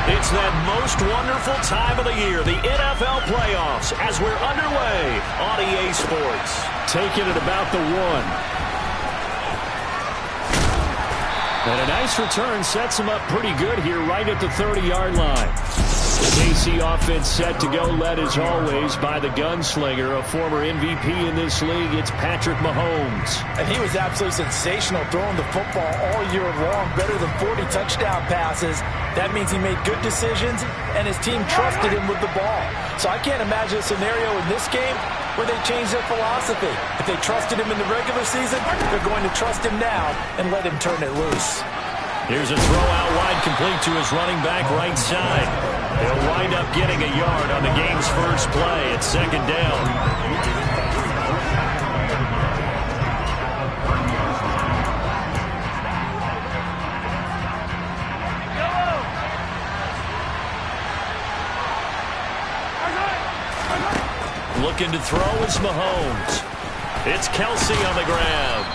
It's that most wonderful time of the year, the NFL playoffs, as we're underway on EA Sports. Taking it about the 1. And a nice return sets him up pretty good here right at the 30-yard line. The KC offense set to go, led as always by the gunslinger, a former MVP in this league. It's Patrick Mahomes. And he was absolutely sensational throwing the football all year long, better than 40 touchdown passes. That means he made good decisions, and his team trusted him with the ball. So I can't imagine a scenario in this game where they change their philosophy. If they trusted him in the regular season, they're going to trust him now and let him turn it loose. Here's a throw out wide, complete to his running back right side. He'll wind up getting a yard on the game's first play at second down. Looking to throw is Mahomes. It's Kelsey on the ground.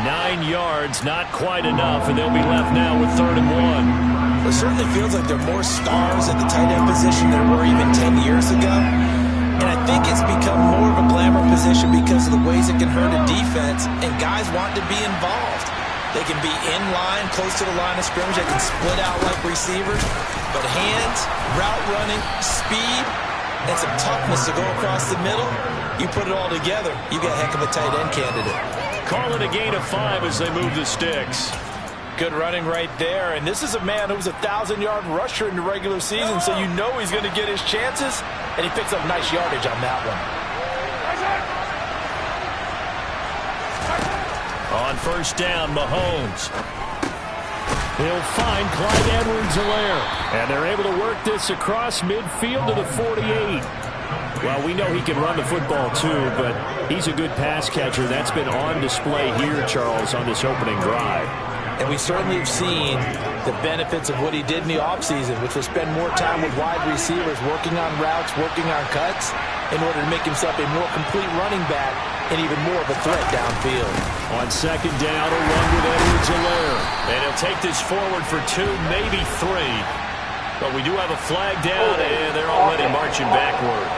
9 yards, not quite enough, and they'll be left now with 3rd and 1. It certainly feels like there are more stars at the tight end position than there were even 10 years ago. And I think it's become more of a glamour position because of the ways it can hurt a defense, and guys want to be involved. They can be in line, close to the line of scrimmage. They can split out like receivers. But hands, route running, speed, and some toughness to go across the middle, you put it all together, you got a heck of a tight end candidate. Call it a gain of 5 as they move the sticks. Good running right there, and this is a man who was a 1,000-yard rusher in the regular season, so you know he's going to get his chances, and he picks up nice yardage on that one. On first down, Mahomes. He'll find Clyde Edwards-Helaire, and they're able to work this across midfield to the 48. Well, we know he can run the football too, but he's a good pass catcher. That's been on display here, Charles, on this opening drive. And we certainly have seen the benefits of what he did in the offseason, which was spend more time with wide receivers, working on routes, working on cuts, in order to make himself a more complete running back and even more of a threat downfield. On second down, a run with Edwards-Helaire. And he'll take this forward for 2, maybe 3. But we do have a flag down, and they're already marching backward.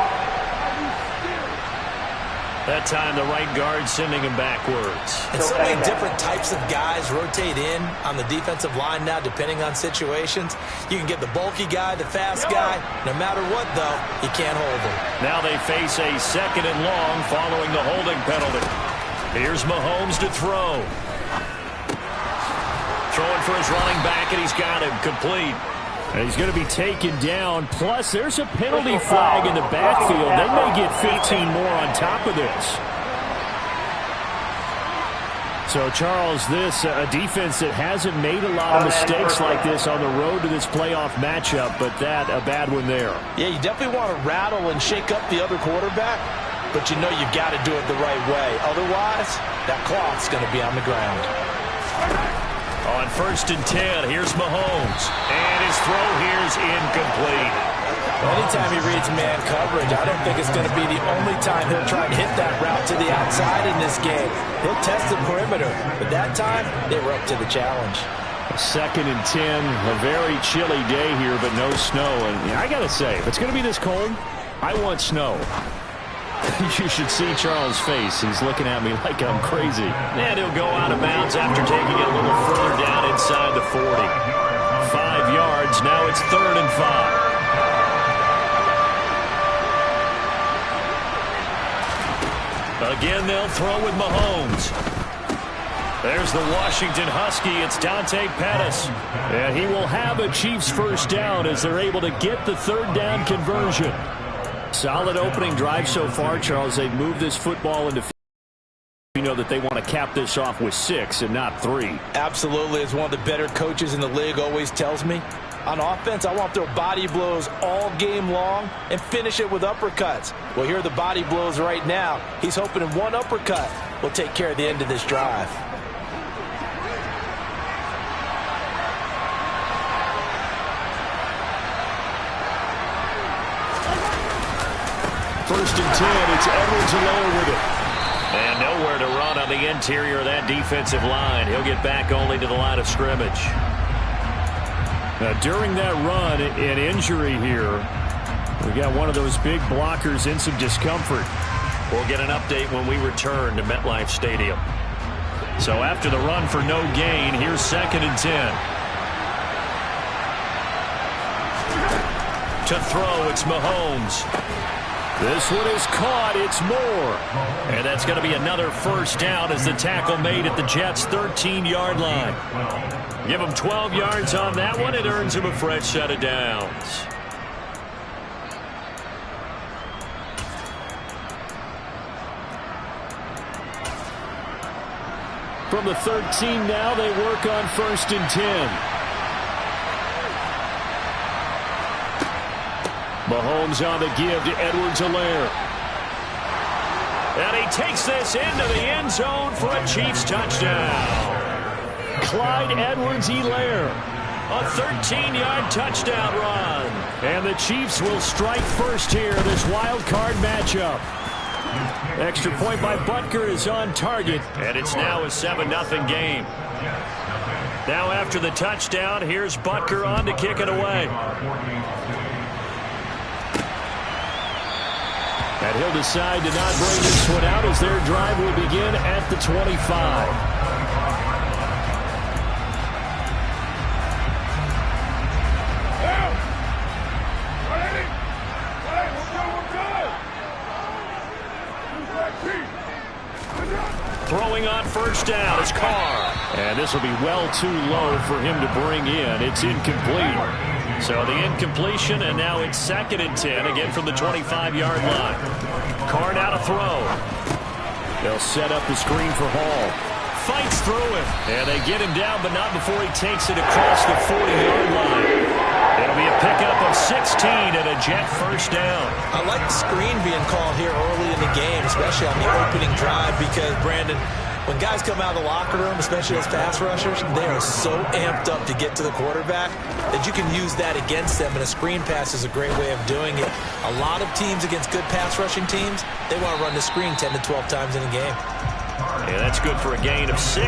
That time, the right guard sending him backwards. And so many different types of guys rotate in on the defensive line now, depending on situations. You can get the bulky guy, the fast guy. No matter what, though, you can't hold him. Now they face a 2nd and long following the holding penalty. Here's Mahomes to throw. Throwing for his running back, and he's got him complete. And he's going to be taken down. Plus, there's a penalty flag in the backfield. They may get 15 more on top of this. So, Charles, this a defense that hasn't made a lot of mistakes like this on the road to this playoff matchup, but that a bad one there. Yeah, you definitely want to rattle and shake up the other quarterback, but you know you've got to do it the right way. Otherwise, that cloth's going to be on the ground. On 1st and 10, here's Mahomes. And his throw here's incomplete. Anytime he reads man coverage, I don't think it's going to be the only time he'll try and hit that route to the outside in this game. He'll test the perimeter, but that time, they were up to the challenge. 2nd and 10, a very chilly day here, but no snow. And I got to say, if it's going to be this cold, I want snow. You should see Charles' face. He's looking at me like I'm crazy. And he'll go out of bounds after taking it a little further down inside the 40. 5 yards. Now it's 3rd and 5. Again, they'll throw with Mahomes. There's the Washington Husky. It's Dante Pettis. And he will have a Chiefs first down as they're able to get the 3rd down conversion. Solid opening drive so far, Charles. They've moved this football into, you know, that they want to cap this off with 6 and not 3. Absolutely. As one of the better coaches in the league always tells me, on offense, I want to throw body blows all game long and finish it with uppercuts. Well, here are the body blows right now. He's hoping in one uppercut will take care of the end of this drive. First and 10, it's Edwards-Helaire with it. And nowhere to run on the interior of that defensive line. He'll get back only to the line of scrimmage. During that run, an injury here. We got one of those big blockers in some discomfort. We'll get an update when we return to MetLife Stadium. So after the run for no gain, here's 2nd and 10. To throw, it's Mahomes. This one is caught. It's Moore. And that's going to be another first down as the tackle made at the Jets' 13-yard line. Give him 12 yards on that one. It earns him a fresh set of downs. From the 13 now, they work on 1st and 10. Mahomes on the give to Edwards-Helaire. And he takes this into the end zone for a Chiefs touchdown. Clyde Edwards-Helaire. A 13-yard touchdown run. And the Chiefs will strike first here, this wild card matchup. Extra point by Butker is on target. And it's now a 7-0 game. Now after the touchdown, here's Butker on to kick it away. And he'll decide to not bring this one out as their drive will begin at the 25. Throwing on first down is Carr. And this will be well too low for him to bring in. It's incomplete. So the incompletion, and now it's 2nd and 10, again from the 25-yard line. Carr now to throw. They'll set up the screen for Hall. Fights through it. And they get him down, but not before he takes it across the 40-yard line. It'll be a pickup of 16 and a Jet first down. I like the screen being called here early in the game, especially on the opening drive, because, Brandon, when guys come out of the locker room, especially as pass rushers, they are so amped up to get to the quarterback that you can use that against them, and a screen pass is a great way of doing it. A lot of teams against good pass rushing teams, they want to run the screen 10 to 12 times in a game. Yeah, that's good for a gain of 6,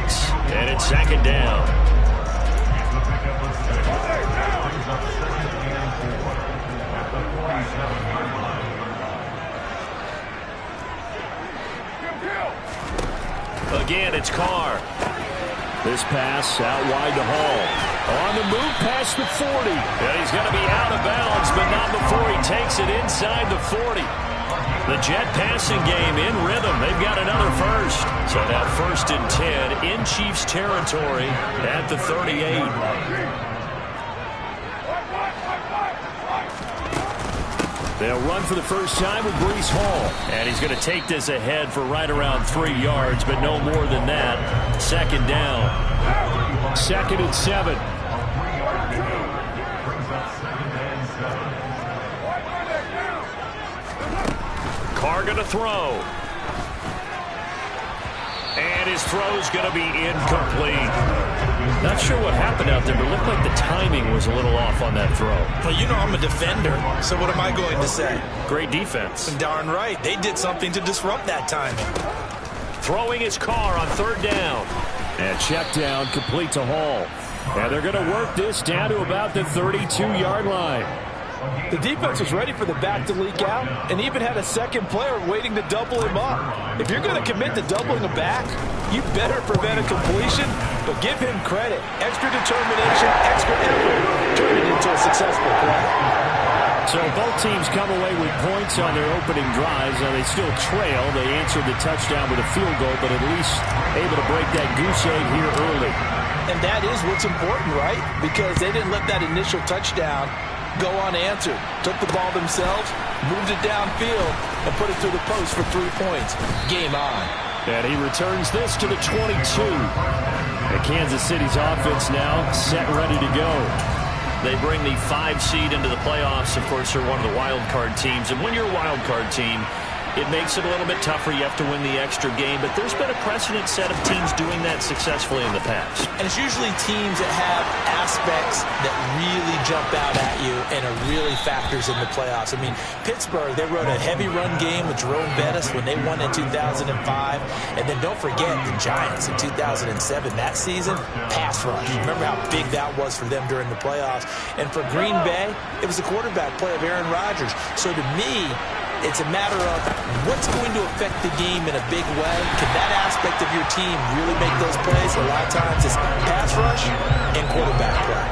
and it's 2nd down. Again, it's Carr. This pass out wide to Hall. On the move past the 40. And he's going to be out of bounds, but not before he takes it inside the 40. The Jet passing game in rhythm. They've got another first. So now 1st and 10 in Chiefs territory at the 38. They'll run for the first time with Breece Hall. And he's going to take this ahead for right around 3 yards, but no more than that. 2nd down. 2nd and 7. Carr going to throw. And his throw's going to be incomplete. Not sure what happened out there, but it looked like the timing was a little off on that throw. Well, you know I'm a defender, so what am I going to say? Great defense. Darn right. They did something to disrupt that timing. Throwing his Carr on 3rd down. And check down complete to Hall. And they're going to work this down to about the 32-yard line. The defense was ready for the back to leak out and even had a second player waiting to double him up. If you're going to commit to doubling a back, you better prevent a completion, but give him credit. Extra determination, extra effort, turn it into a successful play. So both teams come away with points on their opening drives. Now they still trail. They answered the touchdown with a field goal, but at least able to break that goose egg here early. And that is what's important, right? Because they didn't let that initial touchdown go unanswered. Took the ball themselves, moved it downfield, and put it through the post for 3 points. Game on. And he returns this to the 22. And Kansas City's offense now set, ready to go. They bring the 5 seed into the playoffs. Of course, they're one of the wild card teams. And when you're a wild card team, it makes it a little bit tougher. You have to win the extra game, but there's been a precedent set of teams doing that successfully in the past. And it's usually teams that have aspects that really jump out at you and are really factors in the playoffs. I mean, Pittsburgh, they rode a heavy run game with Jerome Bettis when they won in 2005. And then don't forget the Giants in 2007, that season, pass rush. Remember how big that was for them during the playoffs. And for Green Bay, it was the quarterback play of Aaron Rodgers. So to me, it's a matter of what's going to affect the game in a big way. Can that aspect of your team really make those plays? A lot of times it's pass rush and quarterback play.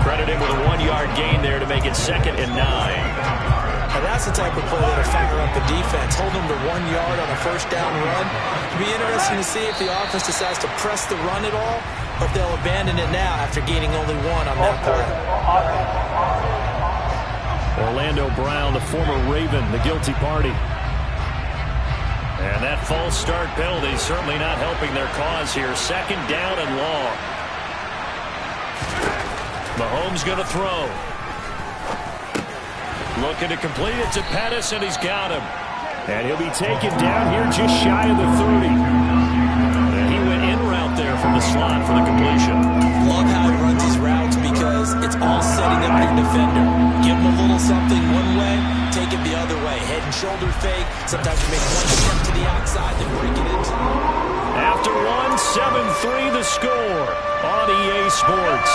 Credit him with a 1-yard gain there to make it 2nd and 9. And that's the type of play that'll fire up the defense. Hold them to 1 yard on a first down run. It'll be interesting to see if the offense decides to press the run at all, or if they'll abandon it now after gaining only 1 on that play. Orlando Brown, the former Raven, the guilty party. And that false start penalty certainly not helping their cause here. 2nd down and long. Mahomes going to throw. Looking to complete it to Pettis, and he's got him. And he'll be taken down here just shy of the 30. And he went in route there from the slot for the completion. Love how he runs his routes because it's all setting up your defender. Give him a little something one way, take it the other way. Head and shoulder fake. Sometimes you make one step to the outside, then break it inside. After 7-3 the score on EA Sports.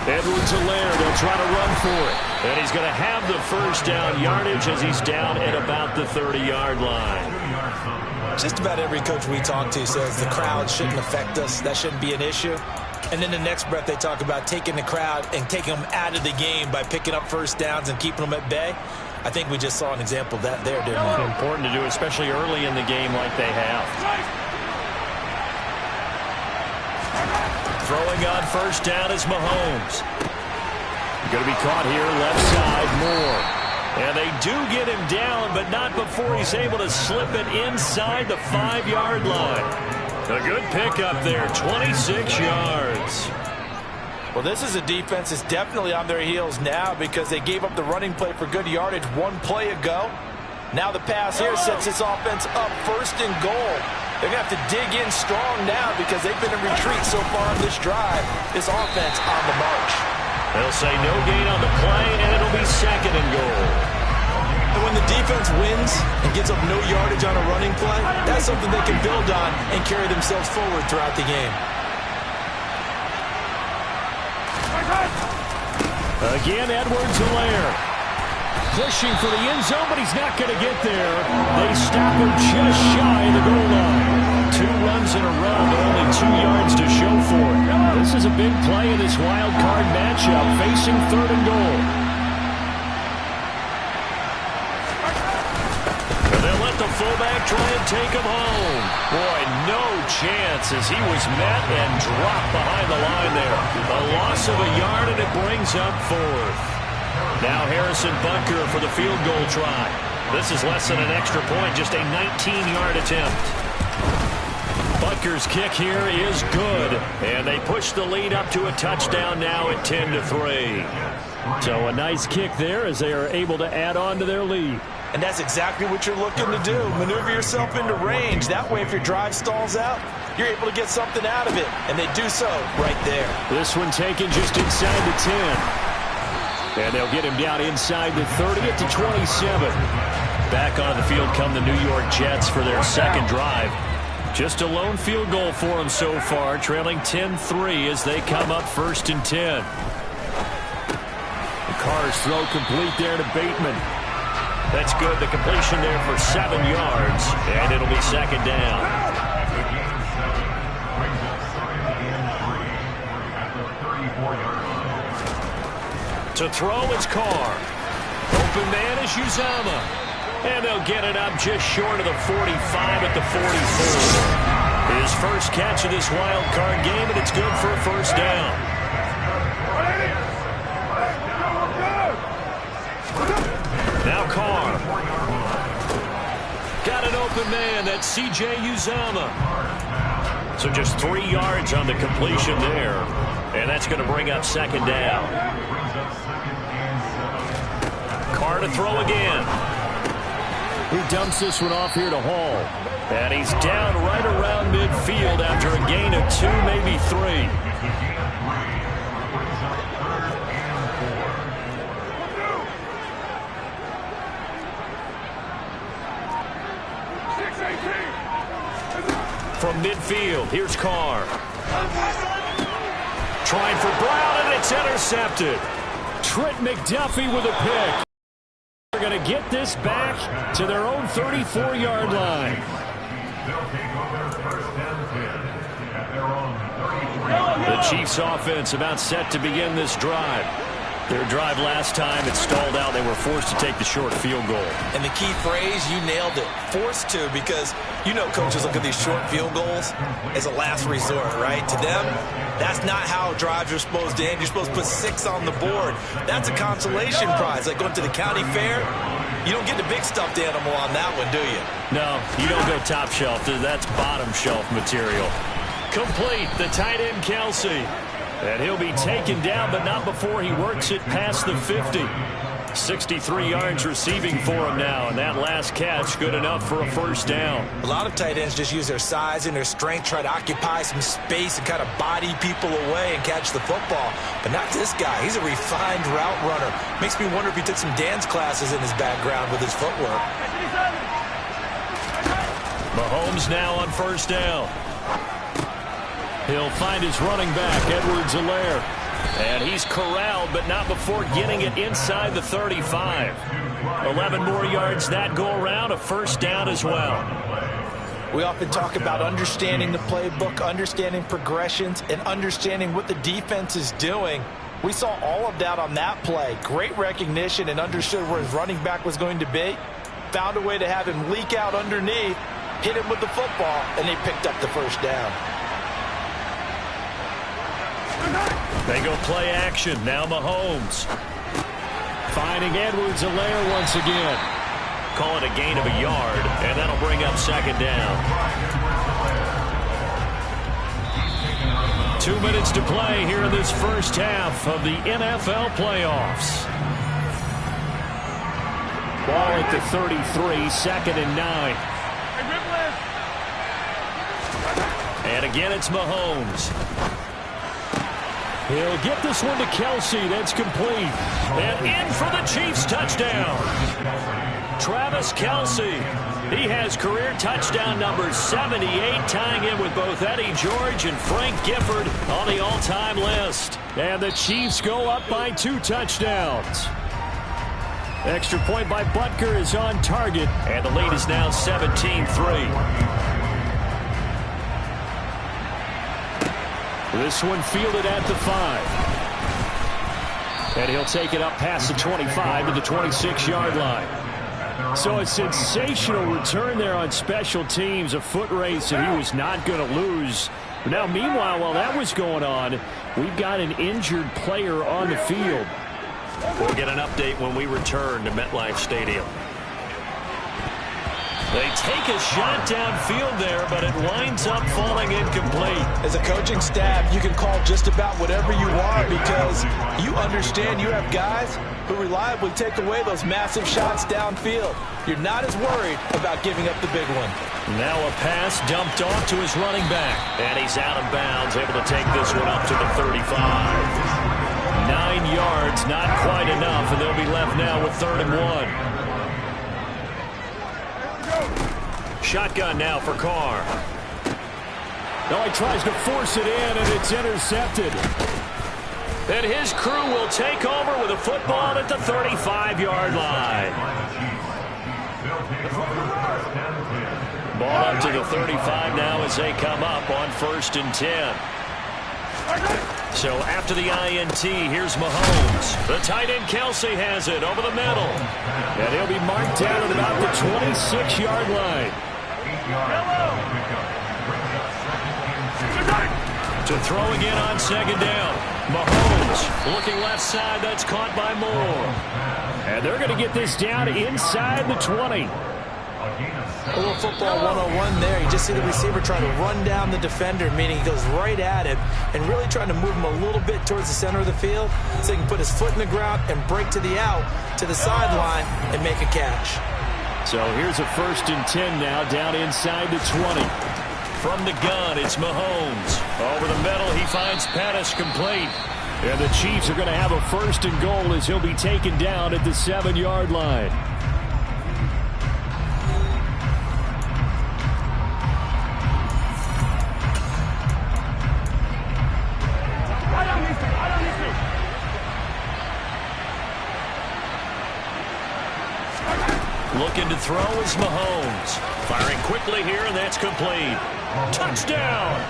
Edwards-Helaire, they'll try to run for it. And he's going to have the first down yardage as he's down at about the 30-yard line. Just about every coach we talk to says the crowd shouldn't affect us. That shouldn't be an issue. And then the next breath they talk about taking the crowd and taking them out of the game by picking up first downs and keeping them at bay. I think we just saw an example of that there, didn't we? Important to do, especially early in the game like they have. Throwing on first down is Mahomes. Going to be caught here left side, Moore. And they do get him down, but not before he's able to slip it inside the 5-yard line. A good pickup there, 26 yards. Well, this is a defense that's definitely on their heels now because they gave up the running play for good yardage 1 play ago. Now the pass here sets this offense up 1st and goal. They're going to have to dig in strong now because they've been in retreat so far on this drive. This offense on the march. They'll say no gain on the play, and it'll be 2nd and goal. And when the defense wins and gives up no yardage on a running play, that's something they can build on and carry themselves forward throughout the game. Again, Edwards-Helaire. Pushing for the end zone, but he's not going to get there. They stop him just shy of the goal line. 2 runs in a row, but only 2 yards to show for it. This is a big play in this wild card matchup, facing 3rd and goal. And they'll let the fullback try and take him home. Boy, no chance as he was met and dropped behind the line there. A loss of a yard, and it brings up 4th. Now Harrison Butker for the field goal try. This is less than an extra point, just a 19-yard attempt. Butker's kick here is good, and they push the lead up to a touchdown now at 10-3. So a nice kick there as they are able to add on to their lead. And that's exactly what you're looking to do. Maneuver yourself into range. That way, if your drive stalls out, you're able to get something out of it. And they do so right there. This one taken just inside the 10. And they'll get him down inside the 30 at the 27. Back on the field come the New York Jets for their 2nd drive. Just a lone field goal for them so far, trailing 10-3 as they come up 1st and 10. The Carr's throw complete there to Bateman. That's good. The completion there for 7 yards, and it'll be 2nd down. To throw, it's Carr. Open man is Uzama. And they'll get it up just short of the 45 at the 44. His first catch of this wild card game, and it's good for a 1st down. Now Carr. Got an open man. That's C.J. Uzama. So just 3 yards on the completion there. And that's going to bring up second down. Carr to throw again. He dumps this one off here to Hall. And he's down right around midfield after a gain of 2, maybe 3. From midfield, here's Carr. Trying for Brown, and it's intercepted. Trent McDuffie with a pick. They're going to get this back to their own 34-yard line. The Chiefs offense about set to begin this drive. Their drive last time, it stalled out. They were forced to take the short field goal. And the key phrase, you nailed it, forced to, because you know coaches look at these short field goals as a last resort, right? To them, that's not how drives are supposed to end. You're supposed to put 6 on the board. That's a consolation prize, like going to the county fair. You don't get the big stuffed animal on that one, do you? No, you don't go top shelf. That's bottom shelf material. Complete, the tight end Kelsey. And he'll be taken down, but not before he works it past the 50. 63 yards receiving for him now, and that last catch good enough for a first down. A lot of tight ends just use their size and their strength, try to occupy some space and kind of body people away and catch the football. But not this guy. He's a refined route runner. Makes me wonder if he took some dance classes in his background with his footwork. Mahomes now on first down. He'll find his running back, Edwards-Helaire. And he's corralled, but not before getting it inside the 35. 11 more yards that go around, a first down as well. We often talk about understanding the playbook, understanding progressions, and understanding what the defense is doing. We saw all of that on that play. Great recognition and understood where his running back was going to be. Found a way to have him leak out underneath, hit him with the football, and they picked up the first down. They go play action. Now Mahomes. Finding Edwards-Helaire once again. Call it a gain of a yard, and that'll bring up second down. 2 minutes to play here in this first half of the NFL playoffs. Ball at the 33, 2nd and 9. And again, it's Mahomes. He'll get this one to Kelsey. That's complete. And in for the Chiefs touchdown. Travis Kelsey. He has career touchdown number 78, tying in with both Eddie George and Frank Gifford on the all-time list. And the Chiefs go up by 2 touchdowns. Extra point by Butker is on target. And the lead is now 17-3. This one fielded at the 5. And he'll take it up past the 25 to the 26-yard line. So a sensational return there on special teams, a foot race that he was not going to lose. Now, meanwhile, while that was going on, we've got an injured player on the field. We'll get an update when we return to MetLife Stadium. They take a shot downfield there, but it winds up falling incomplete. As a coaching staff, you can call just about whatever you want because you understand you have guys who reliably take away those massive shots downfield. You're not as worried about giving up the big one. Now a pass dumped off to his running back. And he's out of bounds, able to take this one up to the 35. 9 yards, not quite enough, and they'll be left now with 3rd and 1. Shotgun now for Carr. No, he tries to force it in, and it's intercepted. And his crew will take over with a football at the 35-yard line. Ball up to the 35 now as they come up on 1st and 10. So after the INT, here's Mahomes. The tight end Kelsey has it over the middle. And he'll be marked down at about the 26-yard line. To throw again on 2nd down. Mahomes looking left side. That's caught by Moore. And they're going to get this down inside the 20. A little football 101 there. You just see the receiver trying to run down the defender, meaning he goes right at him and really trying to move him a little bit towards the center of the field so he can put his foot in the ground and break to the out, to the sideline, and make a catch. So here's a 1st and 10 now, down inside the 20. From the gun, it's Mahomes. Over the middle, he finds Pettis complete. And the Chiefs are going to have a 1st and goal as he'll be taken down at the 7-yard line. Looking to throw is Mahomes. Firing quickly here, and that's complete. Touchdown!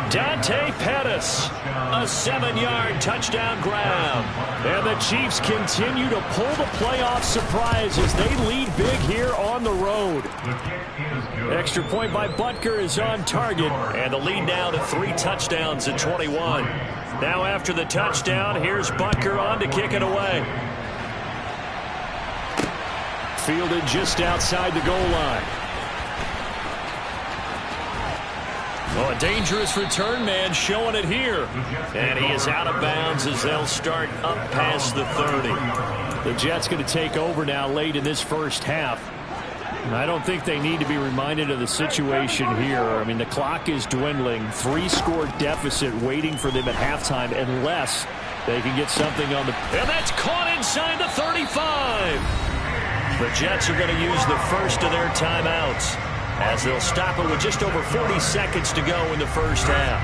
Dante Pettis. A 7-yard touchdown grab. And the Chiefs continue to pull the playoff surprise as they lead big here on the road. Extra point by Butker is on target. And the lead now to 3 touchdowns at 21. Now after the touchdown, here's Butker on to kick it away. Fielded just outside the goal line. Oh, a dangerous return man showing it here. And he is out of bounds as they'll start up past the 30. The Jets going to take over now late in this first half. I don't think they need to be reminded of the situation here. I mean, the clock is dwindling. 3-score deficit waiting for them at halftime unless they can get something on the... And that's caught inside the 35. The Jets are going to use the first of their timeouts as they'll stop it with just over 40 seconds to go in the first half.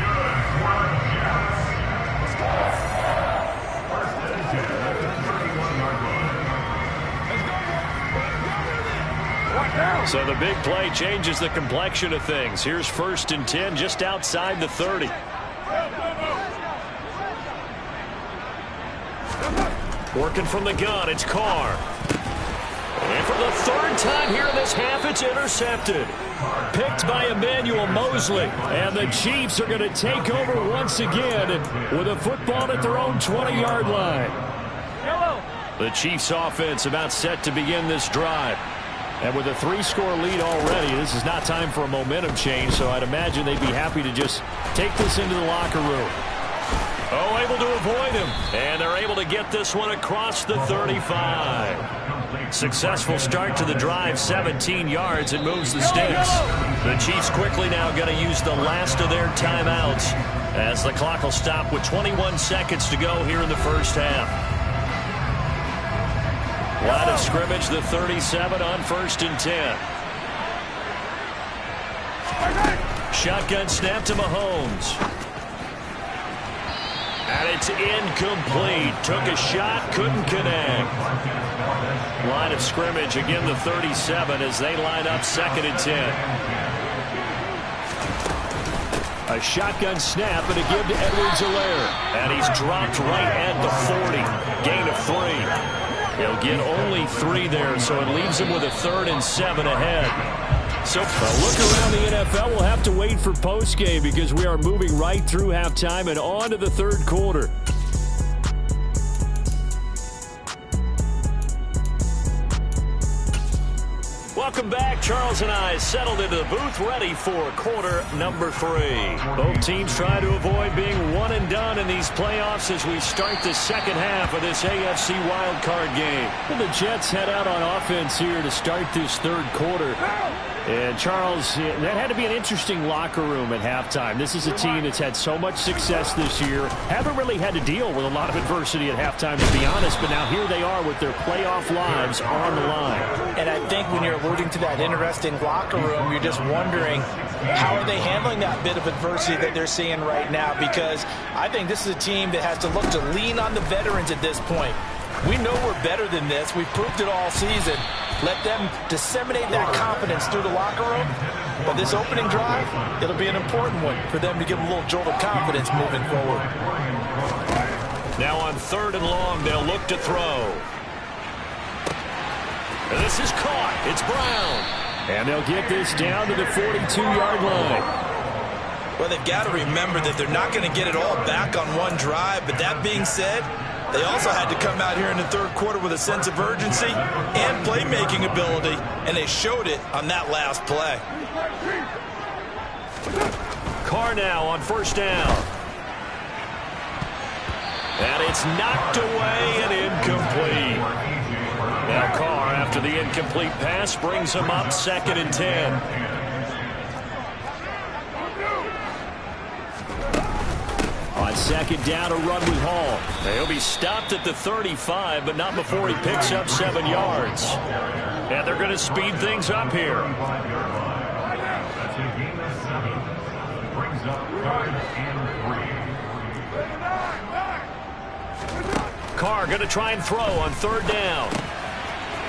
So the big play changes the complexion of things. Here's 1st and 10 just outside the 30. Working from the gun, it's Carr. And for the 3rd time here in this half, it's intercepted. Picked by Emmanuel Mosley. And the Chiefs are going to take over once again with a football at their own 20-yard line. The Chiefs offense about set to begin this drive. And with a 3-score lead already, this is not time for a momentum change, so I'd imagine they'd be happy to just take this into the locker room. Oh, able to avoid him. And they're able to get this one across the 35. Successful start to the drive, 17 yards. It moves the sticks. The Chiefs quickly now going to use the last of their timeouts as the clock will stop with 21 seconds to go here in the first half. Line of scrimmage, the 37 on 1st and 10. Shotgun snap to Mahomes. And it's incomplete. Took a shot, couldn't connect. Line of scrimmage, again the 37 as they line up 2nd and 10. A shotgun snap and a give to Edwards-Helaire. And he's dropped right at the 40. Gain of 3. He'll get only 3 there, so it leaves him with a 3rd and 7 ahead. So a look around the NFL. We'll have to wait for postgame because we are moving right through halftime and on to the 3rd quarter. Welcome back. Charles and I settled into the booth ready for quarter number 3. Both teams trying to avoid being one and done in these playoffs as we start the second half of this AFC wildcard game. Well, the Jets head out on offense here to start this 3rd quarter. And, Charles, that had to be an interesting locker room at halftime. This is a team that's had so much success this year. Haven't really had to deal with a lot of adversity at halftime, to be honest. But now here they are with their playoff lives on the line. And I think when you're alluding to that interesting locker room, you're just wondering how are they handling that bit of adversity that they're seeing right now? Because I think this is a team that has to look to lean on the veterans at this point. We know we're better than this. We've proved it all season. Let them disseminate that confidence through the locker room. But this opening drive, it'll be an important one for them to give them a little jolt of confidence moving forward. Now on 3rd and long, they'll look to throw. This is caught. It's Brown. And they'll get this down to the 42-yard line. Well, they've got to remember that they're not going to get it all back on one drive. But that being said, They also had to come out here in the third quarter with a sense of urgency and playmaking ability, and they showed it on that last play. Carr now on first down. And it's knocked away and incomplete. Now Carr, after the incomplete pass, brings him up 2nd and 10. On 2nd down, a run with Hall. He'll be stopped at the 35, but not before he picks up 7 yards. And they're going to speed things up here. Carr going to try and throw on 3rd down.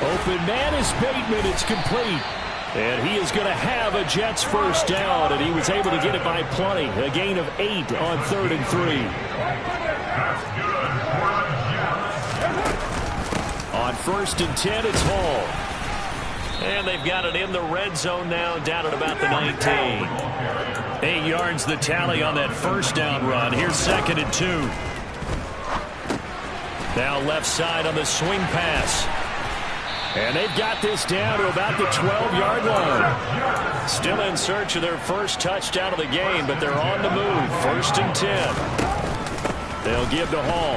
Open man is Bateman. It's complete. And he is going to have a Jets first down, and he was able to get it by plenty. A gain of 8 on 3rd and 3. On 1st and 10, it's Hall. And they've got it in the red zone now, down at about the 19. 8 yards the tally on that first down run. Here's 2nd and 2. Now left side on the swing pass. And they've got this down to about the 12-yard line. Still in search of their first touchdown of the game, but they're on the move. 1st and 10. They'll give to Hall.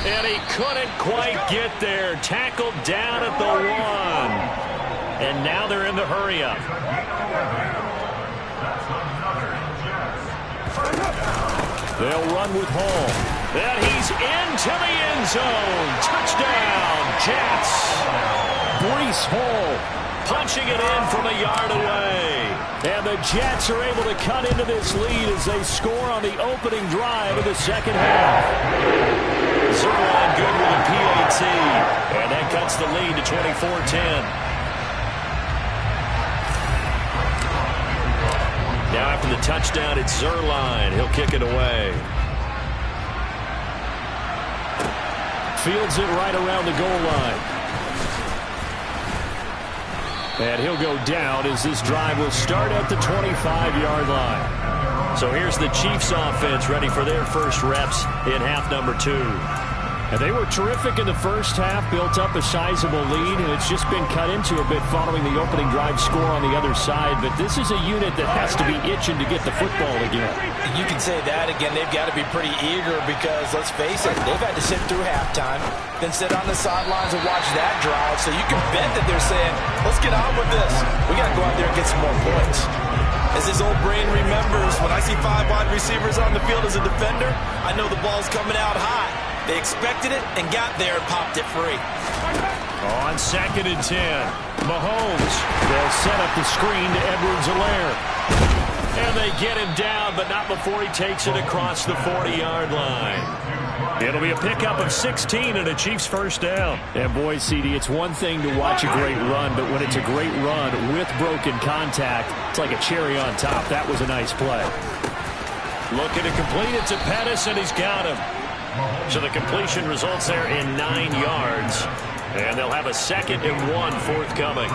And he couldn't quite get there. Tackled down at the 1. And now they're in the hurry-up. They'll run with Hall. And he's into the end zone. Touchdown, Jets. Breece Hall punching it in from a yard away. And the Jets are able to cut into this lead as they score on the opening drive of the second half. Zerline good with a PAT. And that cuts the lead to 24-10. Now after the touchdown, it's Zerline. He'll kick it away. Fields it right around the goal line. And he'll go down as this drive will start at the 25-yard line. So here's the Chiefs offense ready for their first reps in half number 2. And they were terrific in the first half, built up a sizable lead, and it's just been cut into a bit following the opening drive score on the other side. But this is a unit that has to be itching to get the football again. You can say that again. They've got to be pretty eager because, let's face it, they've had to sit through halftime, then sit on the sidelines and watch that drive. So you can bet that they're saying, let's get on with this. We got to go out there and get some more points. As his old brain remembers, when I see 5 wide receivers on the field as a defender, I know the ball's coming out high. They expected it and got there and popped it free. On 2nd and 10, Mahomes. They'll set up the screen to Edwards-Helaire. And they get him down, but not before he takes it across the 40-yard line. It'll be a pickup of 16 and a Chiefs first down. And boy, CD, it's one thing to watch a great run, but when it's a great run with broken contact, it's like a cherry on top. That was a nice play. Looking to complete it to Pettis, and he's got him. So the completion results there in 9 yards. And they'll have a 2nd and 1 forthcoming.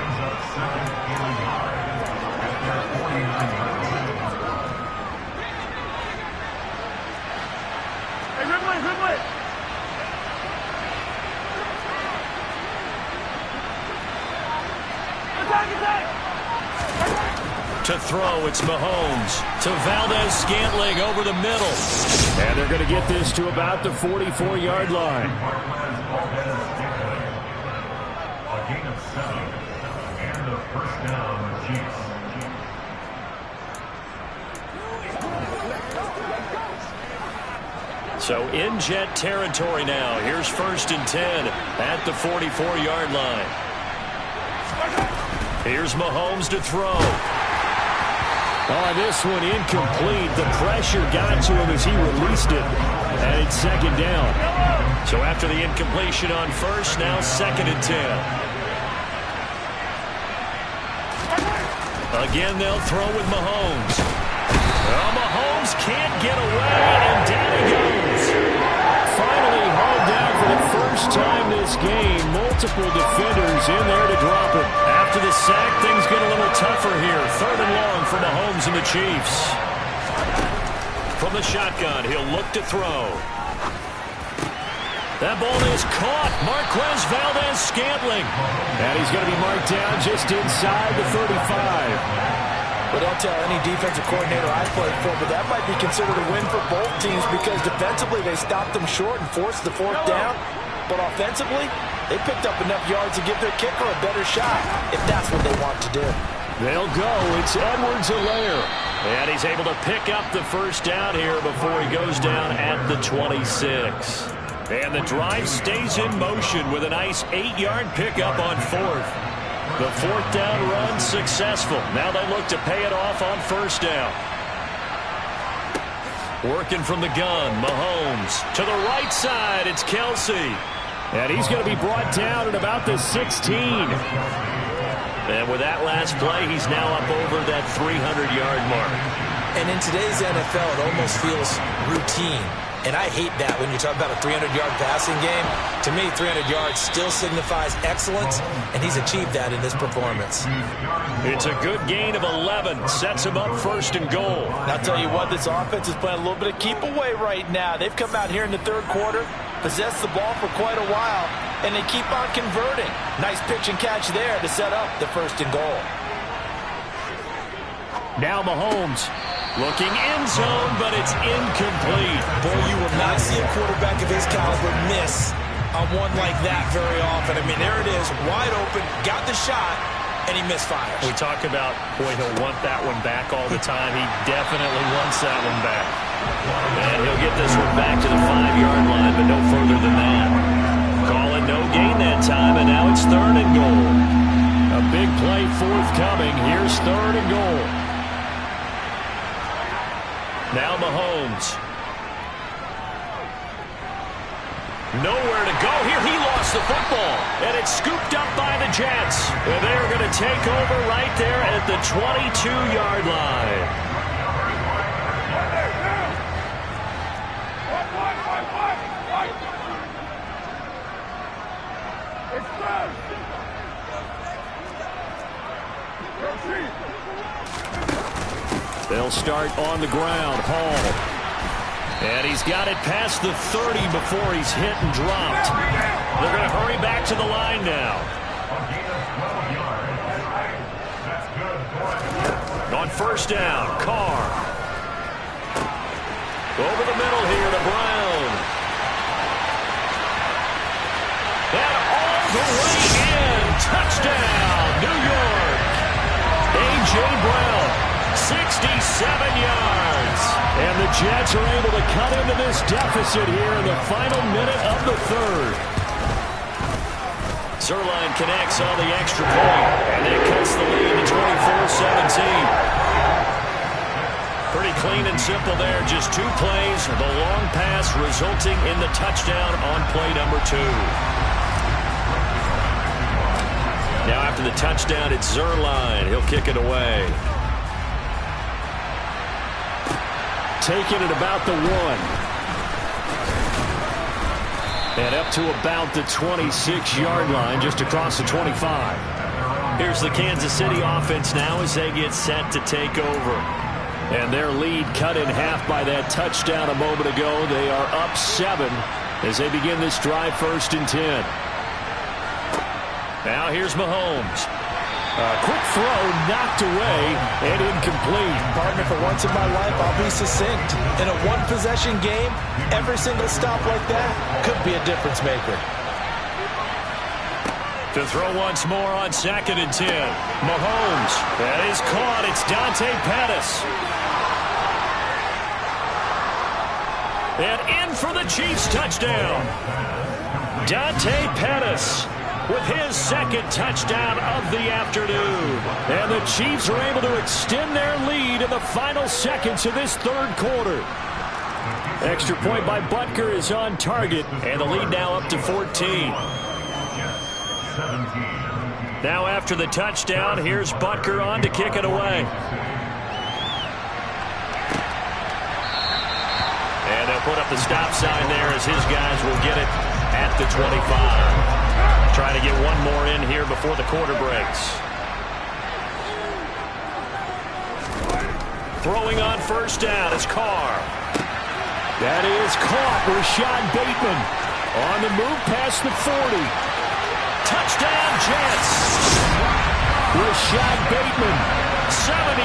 To throw, it's Mahomes. To Valdez-Scantling over the middle. And they're going to get this to about the 44-yard line. A gain of 7. And a first down, Chiefs. So in Jet territory now. Here's 1st and 10 at the 44-yard line. Here's Mahomes to throw. Oh, this one incomplete. The pressure got to him as he released it. And it's 2nd down. So after the incompletion on 1st, now 2nd and 10. Again, they'll throw with Mahomes. Well, Mahomes can't get away, and down he goes. Finally hauled down for the first time this game. Multiple defenders in there to drop him. After the sack, things get a little tougher here. 3rd and long for Mahomes and the Chiefs. From the shotgun, he'll look to throw. That ball is caught. Marquez Valdez-Scantling. And he's going to be marked down just inside the 35. But don't tell any defensive coordinator I played for, but that might be considered a win for both teams because defensively they stopped them short and forced the fourth down. But offensively, they picked up enough yards to give their kicker a better shot if that's what they want to do. They'll go. It's Edwards-Helaire. And he's able to pick up the first down here before he goes down at the 26. And the drive stays in motion with a nice 8-yard pickup on fourth. The fourth down run successful. Now they look to pay it off on first down. Working from the gun, Mahomes. To the right side, it's Kelsey. And he's going to be brought down at about the 16. And with that last play, he's now up over that 300-yard mark. And in today's NFL, it almost feels routine. And I hate that when you talk about a 300-yard passing game. To me, 300 yards still signifies excellence, and he's achieved that in this performance. It's a good gain of 11. Sets him up first and goal. And I'll tell you what, this offense is playing a little bit of keep away right now. They've come out here in the third quarter, possessed the ball for quite a while, and they keep on converting. Nice pitch and catch there to set up the first and goal. Now Mahomes. Looking end zone, but it's incomplete. Boy, you will not see a quarterback of his caliber miss on one like that very often. I mean, there it is, wide open, got the shot, and he misfires. We talk about, boy, he'll want that one back all the time. He definitely wants that one back. And he'll get this one back to the 5-yard line, but no further than that. Call it no gain that time, and now it's third and goal. A big play forthcoming. Here's third and goal. Now Mahomes. Nowhere to go here. He lost the football. And it's scooped up by the Jets. And they're going to take over right there at the 22-yard line. They'll start on the ground. Hall. And he's got it past the 30 before he's hit and dropped. They're going to hurry back to the line now. On first down, Carr. Over the middle here to Brown. And all the way in. Touchdown, New York. A.J. Brown. 67 yards. And the Jets are able to cut into this deficit here in the final minute of the third. Zerline connects on the extra point. And that cuts the lead to 24-17. Pretty clean and simple there. Just 2 plays. The long pass resulting in the touchdown on play number 2. Now after the touchdown, it's Zerline. He'll kick it away. Taking it about the 1. And up to about the 26-yard line, just across the 25. Here's the Kansas City offense now as they get set to take over. And their lead cut in half by that touchdown a moment ago. They are up 7 as they begin this drive, 1st and 10. Now here's Mahomes. Quick throw, knocked away, and incomplete. Partner, for once in my life, I'll be succinct. In a one-possession game, every single stop like that could be a difference maker. To throw once more on 2nd and 10. Mahomes. That is caught. It's Dante Pettis. And in for the Chiefs touchdown. Dante Pettis with his 2nd touchdown of the afternoon. And the Chiefs are able to extend their lead in the final seconds of this third quarter. Extra point by Butker is on target, and the lead now up to 14. Now after the touchdown, here's Butker on to kick it away. And they'll put up the stop sign there as his guys will get it at the 25. Trying to get one more in here before the quarter breaks. Throwing on first down is Carr. That is caught. Rashad Bateman. On the move past the 40. Touchdown, Jets. Rashad Bateman, 75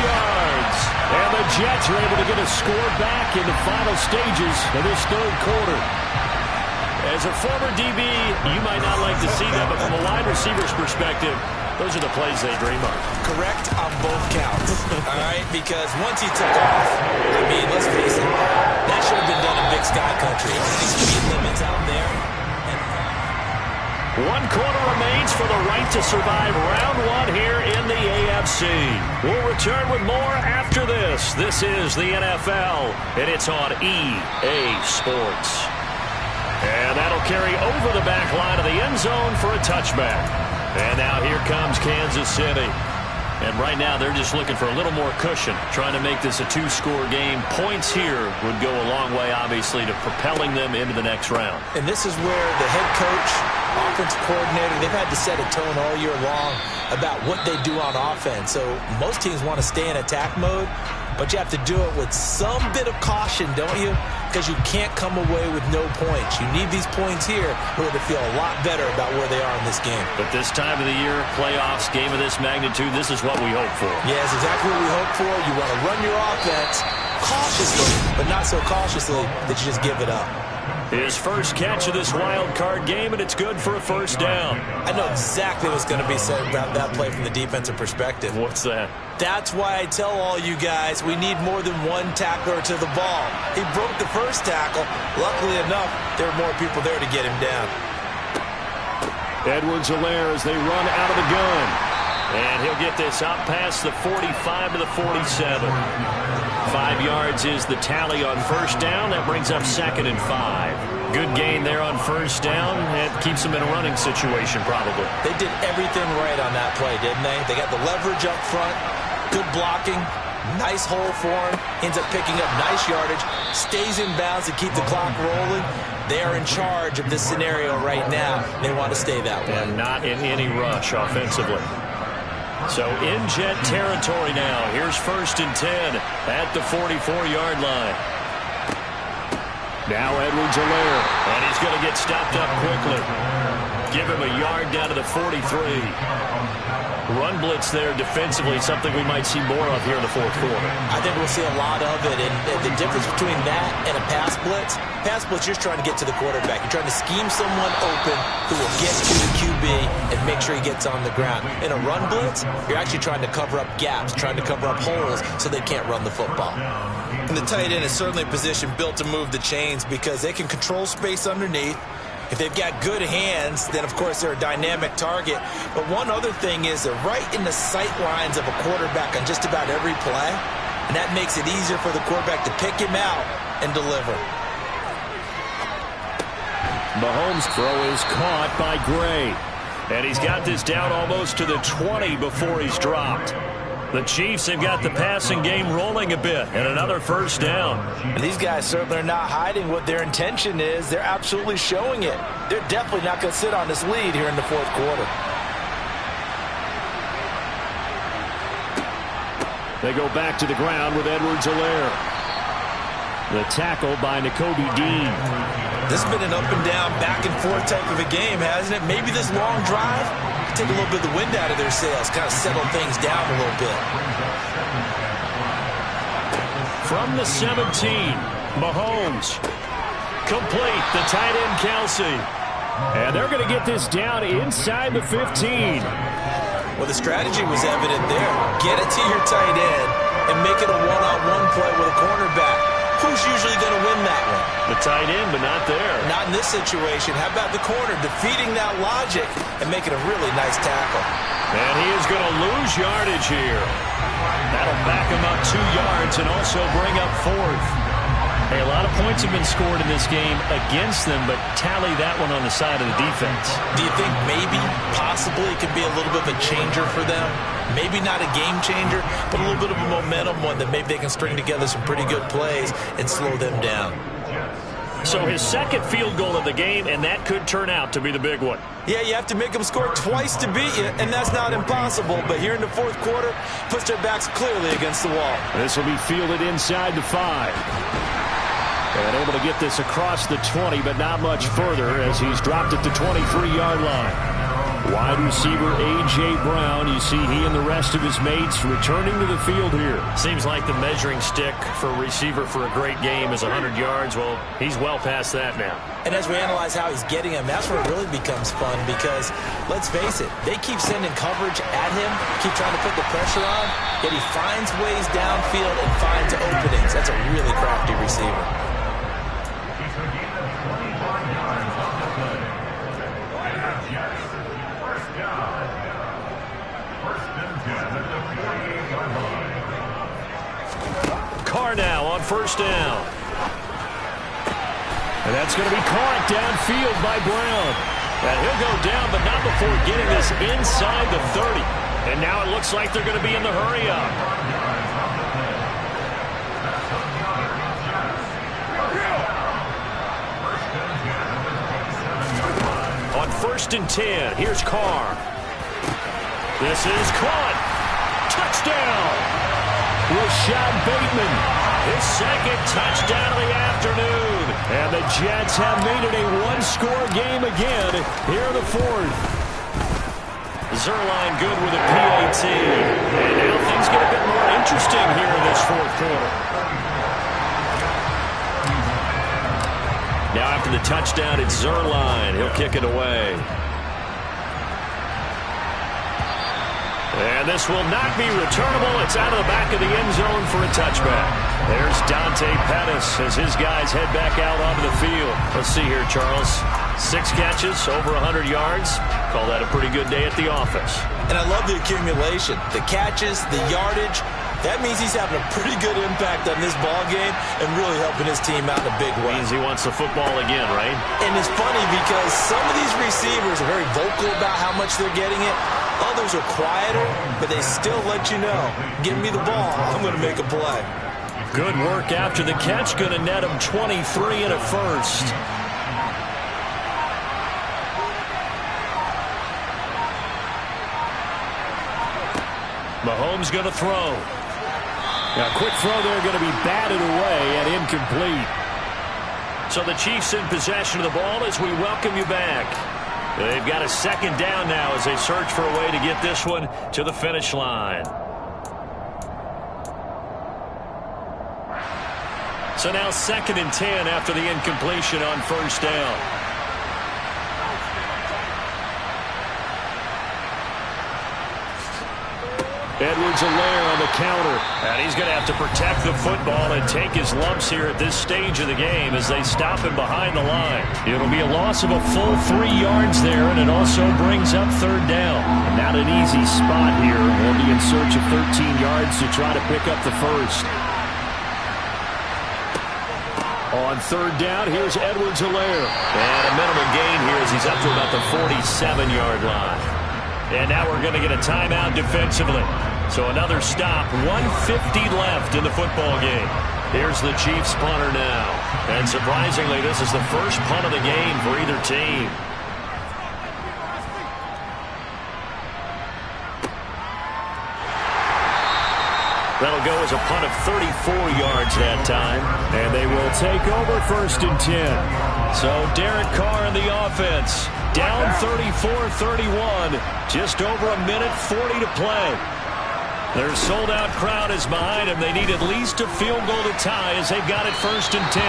yards. And the Jets are able to get a score back in the final stages of this third quarter. As a former DB, you might not like to see that, but from a wide receiver's perspective, those are the plays they dream of. Correct on both counts. All right, because once he took off, I mean, let's face it, that should have been done in Big Sky Country. These speed limits out there. 1 quarter remains for the right to survive round 1 here in the AFC. We'll return with more after this. This is the NFL, and it's on EA Sports. And that'll carry over the back line of the end zone for a touchback. And now here comes Kansas City. And right now they're just looking for a little more cushion, trying to make this a 2-score game. Points here would go a long way, obviously, to propelling them into the next round. And this is where the head coach, offensive coordinator, they've had to set a tone all year long about what they do on offense. So most teams want to stay in attack mode, but you have to do it with some bit of caution, don't you? Because you can't come away with no points. You need these points here in order to feel a lot better about where they are in this game. But this time of the year, playoffs, game of this magnitude, this is what we hope for. Yeah, it's exactly what we hope for. You want to run your offense cautiously, but not so cautiously that you just give it up. His first catch of this wild card game, and it's good for a first down. I know exactly what's going to be said about that play from the defensive perspective. What's that? That's why I tell all you guys we need more than one tackler to the ball. He broke the first tackle. Luckily enough, there were more people there to get him down. Edwards-Helaire as they run out of the gun. And he'll get this up past the 45 to the 47. 5 yards is the tally on first down. That brings up 2nd and 5. Good gain there on first down. It keeps them in a running situation probably. They did everything right on that play, didn't they? They got the leverage up front, good blocking, nice hole for him, ends up picking up nice yardage, stays in bounds to keep the clock rolling. They are in charge of this scenario right now. They want to stay that way. And not in any rush offensively. So in Jet territory now. Here's 1st and 10 at the 44-yard line. Now Edwards-Helaire, and he's going to get stopped up quickly. Give him a yard down to the 43. Run blitz there defensively, something we might see more of here in the fourth quarter. I think we'll see a lot of it, and the difference between that and a pass blitz, you're trying to get to the quarterback. You're trying to scheme someone open who will get to the QB and make sure he gets on the ground. In a run blitz, you're actually trying to cover up gaps, trying to cover up holes so they can't run the football. And the tight end is certainly a position built to move the chains because they can control space underneath. If they've got good hands, then, of course, they're a dynamic target. But one other thing is they're right in the sight lines of a quarterback on just about every play, and that makes it easier for the quarterback to pick him out and deliver. Mahomes' throw is caught by Gray, and he's got this down almost to the 20 before he's dropped. The Chiefs have got the passing game rolling a bit, and another first down. And these guys certainly are not hiding what their intention is. They're absolutely showing it. They're definitely not going to sit on this lead here in the fourth quarter. They go back to the ground with Edwards-Helaire. The tackle by Nakobe Dean. This has been an up-and-down, back-and-forth type of a game, hasn't it? Maybe this long drive take a little bit of the wind out of their sails, kind of settle things down a little bit. From the 17, Mahomes. Complete, the tight end Kelsey. And they're going to get this down inside the 15. Well, the strategy was evident there. Get it to your tight end and make it a one-on-one play with a cornerback. Who's usually going to win that one? The tight end, but not there. Not in this situation. How about the corner defeating that logic and making a really nice tackle? And he is going to lose yardage here. That'll back him up 2 yards and also bring up 4th. Hey, a lot of points have been scored in this game against them, but tally that one on the side of the defense. Do you think maybe, possibly, it could be a little bit of a changer for them? Maybe not a game changer, but a little bit of a momentum one that maybe they can string together some pretty good plays and slow them down. So his second field goal of the game, and that could turn out to be the big one. Yeah, you have to make them score twice to beat you, and that's not impossible. But here in the fourth quarter, puts their backs clearly against the wall. This will be fielded inside the 5. And able to get this across the 20, but not much further as he's dropped it to 23-yard line. Wide receiver A.J. Brown, you see he and the rest of his mates returning to the field here. Seems like the measuring stick for a receiver for a great game is 100 yards. Well, he's well past that now. And as we analyze how he's getting him, that's where it really becomes fun because, let's face it, they keep sending coverage at him, keep trying to put the pressure on, yet he finds ways downfield and finds openings. That's a really crafty receiver. Carr now on first down. And that's going to be caught downfield by Brown. And he'll go down, but not before getting this inside the 30. And now it looks like they're going to be in the hurry-up. On first and 10, here's Carr. This is caught. Touchdown. Rashad Bateman, his second touchdown of the afternoon. And the Jets have made it a one-score game again here in the fourth. Zerline good with a PAT. And now things get a bit more interesting here in this fourth quarter. Now after the touchdown, it's Zerline. He'll kick it away. And this will not be returnable. It's out of the back of the end zone for a touchback. There's Dante Pettis as his guys head back out onto the field. Let's see here, Charles. 6 catches, over 100 yards. Call that a pretty good day at the office. And I love the accumulation. The catches, the yardage. That means he's having a pretty good impact on this ball game and really helping his team out in a big way. Means he wants the football again, right? And it's funny because some of these receivers are very vocal about how much they're getting it. Others are quieter, but they still let you know, give me the ball, I'm going to make a play. Good work after the catch. Going to net him 23 and a first. Mahomes going to throw. Now, quick throw there, going to be batted away and incomplete. So the Chiefs in possession of the ball as we welcome you back. They've got a second down now as they search for a way to get this one to the finish line. So now 2nd and 10 after the incompletion on first down. Edwards-Helaire on the counter. And he's going to have to protect the football and take his lumps here at this stage of the game as they stop him behind the line. It'll be a loss of a full 3 yards there, and it also brings up third down. And not an easy spot here. They'll be in search of 13 yards to try to pick up the first. On third down, here's Edwards-Helaire. And a minimal gain here as he's up to about the 47-yard line. And now we're going to get a timeout defensively. So another stop, 1:50 left in the football game. Here's the Chiefs punter now. And surprisingly, this is the first punt of the game for either team. That'll go as a punt of 34 yards that time. And they will take over 1st and 10. So Derek Carr in the offense. Down 34-31. Just over a minute 40 to play. Their sold-out crowd is behind them. They need at least a field goal to tie as they've got it 1st and 10.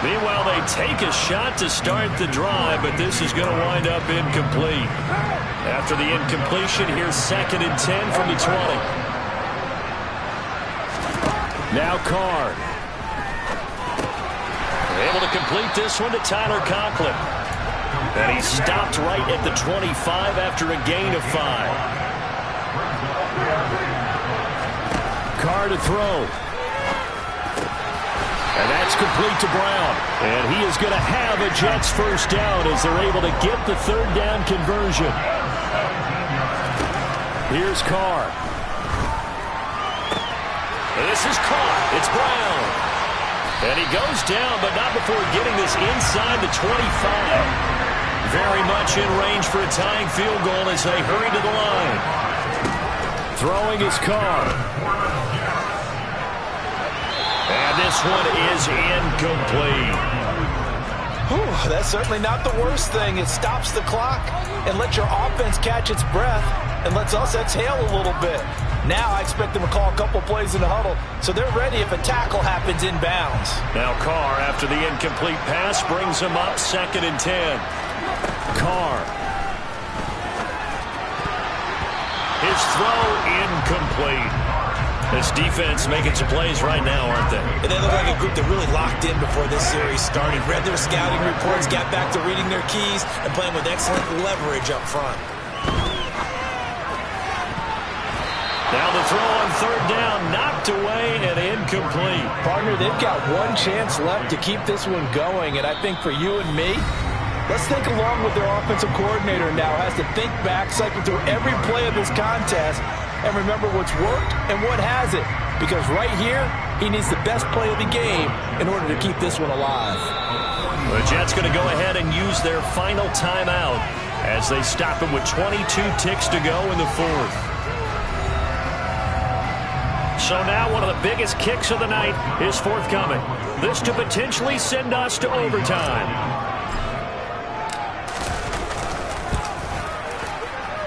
Meanwhile, they take a shot to start the drive, but this is going to wind up incomplete. After the incompletion, here's 2nd and 10 from the 20. Now Carr. Able to complete this one to Tyler Conklin. And he stopped right at the 25 after a gain of 5. Carr to throw. And that's complete to Brown. And he is going to have a Jets first down as they're able to get the third down conversion. Here's Carr. And this is caught. It's Brown. And he goes down, but not before getting this inside the 25. Very much in range for a tying field goal as they hurry to the line. Throwing his Carr. And this one is incomplete. Whew, that's certainly not the worst thing. It stops the clock and lets your offense catch its breath and lets us exhale a little bit. Now I expect them to call a couple plays in the huddle so they're ready if a tackle happens inbounds. Now Carr, after the incomplete pass, brings him up 2nd and 10. Carr. His throw incomplete. This defense making some plays right now, aren't they? And they look like a group that really locked in before this series started. Read their scouting reports, got back to reading their keys, and playing with excellent leverage up front. Now the throw on 3rd down, knocked away and incomplete. Partner, they've got one chance left to keep this one going, and I think for you and me, let's think along with their offensive coordinator now. Has to think back, cycle through every play of this contest, and remember what's worked and what hasn't. Because right here, he needs the best play of the game in order to keep this one alive. The Jets going to go ahead and use their final timeout as they stop him with 22 ticks to go in the 4th. So now one of the biggest kicks of the night is forthcoming. This to potentially send us to overtime.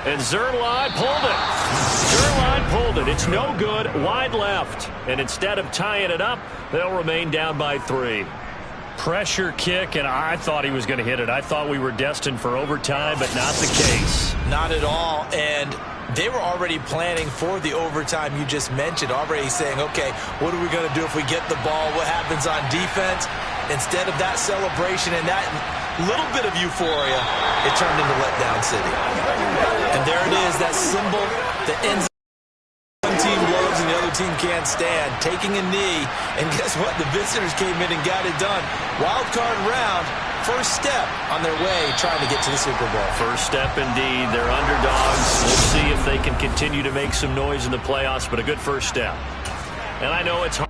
And Zerline pulled it. Zerline pulled it. It's no good. Wide left. And instead of tying it up, they'll remain down by 3. Pressure kick, and I thought he was going to hit it. I thought we were destined for overtime, but not the case. Not at all. And they were already planning for the overtime you just mentioned, already saying, okay, what are we going to do if we get the ball? What happens on defense? Instead of that celebration and that little bit of euphoria, it turned into letdown city. And there it is, that symbol that ends one team loves and the other team can't stand, taking a knee. And guess what? The visitors came in and got it done. Wild card round. First step on their way trying to get to the Super Bowl. First step indeed. They're underdogs. We'll see if they can continue to make some noise in the playoffs, but a good first step. And I know it's hard.